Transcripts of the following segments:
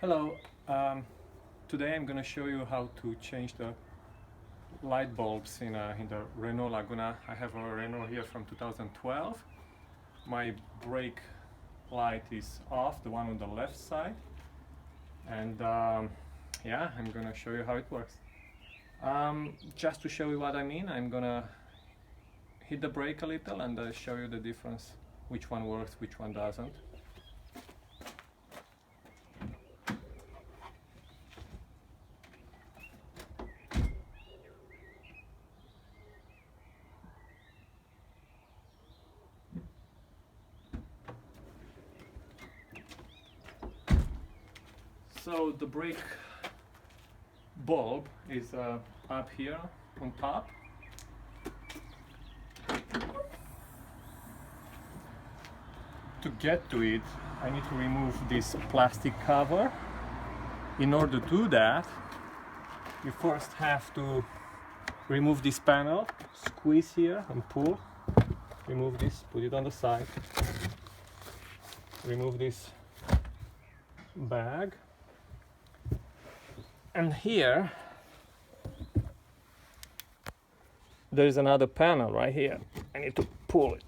Hello, today I'm going to show you how to change the light bulbs in the Renault Laguna. I have a Renault here from 2012. My brake light is off, the one on the left side, and yeah, I'm going to show you how it works. Just to show you what I mean, I'm going to hit the brake a little and show you the difference, which one works, which one doesn't. So the brake bulb is up here on top. To get to it, I need to remove this plastic cover. In order to do that, you first have to remove this panel, squeeze here and pull. Remove this, put it on the side. Remove this bag. And here there is another panel right here. I need to pull it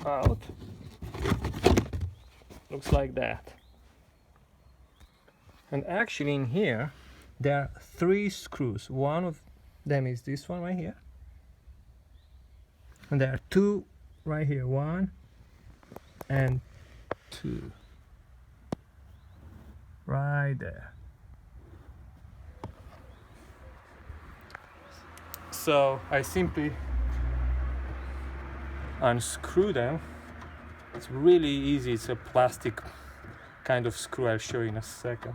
out. Looks like that. And actually in here there are 3 screws. One of them is this one right here. And there are 2 right here. 1 and 2. Right there. So I simply unscrew them. It's really easy. It's a plastic kind of screw. I'll show you in a second.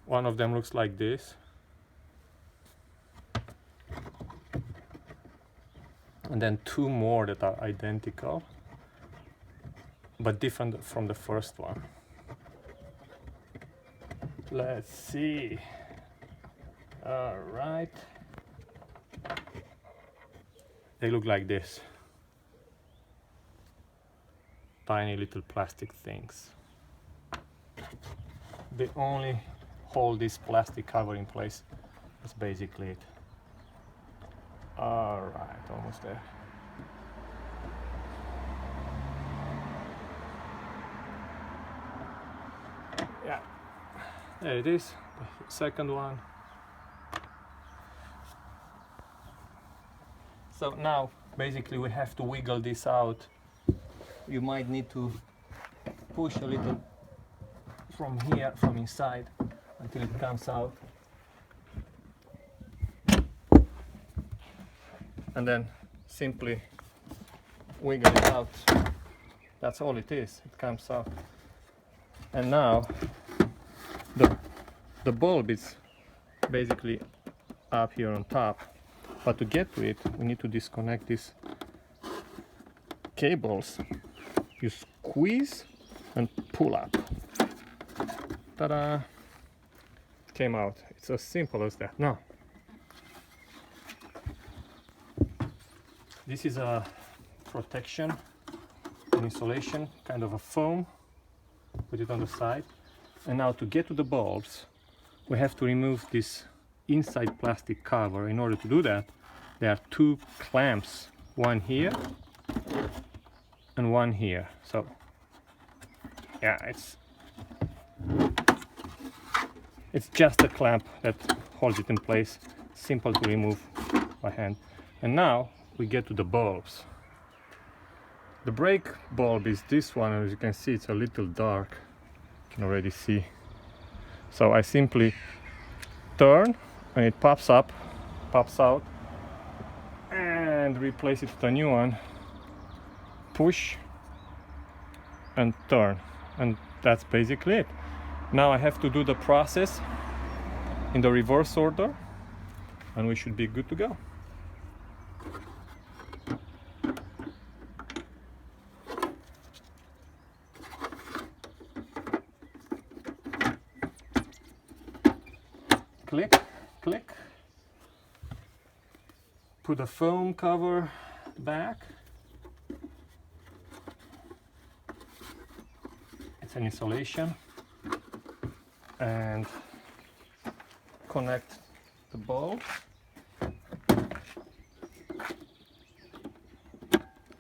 One of them looks like this. And then 2 more that are identical, but different from the first one. Let's see. All right. They look like this. Tiny little plastic things. They only hold this plastic cover in place. That's basically it. All right, almost there. Yeah, there it is, the second one. So now basically we have to wiggle this out. You might need to push a little from here, from inside, until it comes out. And then simply wiggle it out. That's all it is, it comes out. And now the bulb is basically up here on top. But to get to it, we need to disconnect these cables. You squeeze and pull up. Ta-da! It came out. It's as simple as that. Now, this is a protection, an insulation, kind of a foam. Put it on the side. And now to get to the bulbs, we have to remove this inside plastic cover. In order to do that, there are 2 clamps, one here and one here. So yeah, it's just a clamp that holds it in place. Simple to remove by hand. And now we get to the bulbs. The brake bulb is this one. As you can see, it's a little dark. You can already see. So I simply turn and it pops up, pops out, and replace it with a new one. Push and turn, and that's basically it. Now I have to do the process in the reverse order, and we should be good to go. Click, click. Put the foam cover back. It's an insulation. and connect the bulb.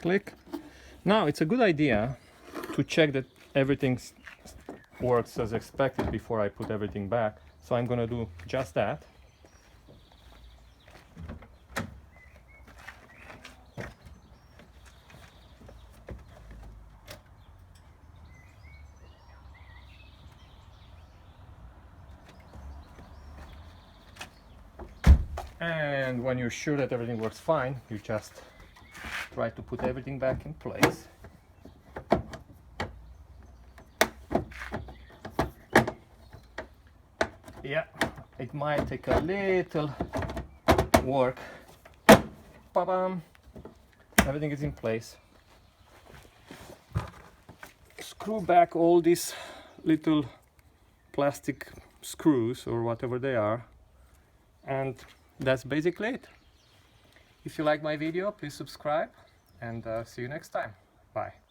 Click. Now it's a good idea to check that everything works as expected before I put everything back. So I'm gonna do just that. And when you're sure that everything works fine, you just try to put everything back in place. Yeah, it might take a little work. Ba-bam! Everything is in place. Screw back all these little plastic screws or whatever they are, and that's basically it. If you like my video, please subscribe, and see you next time. Bye.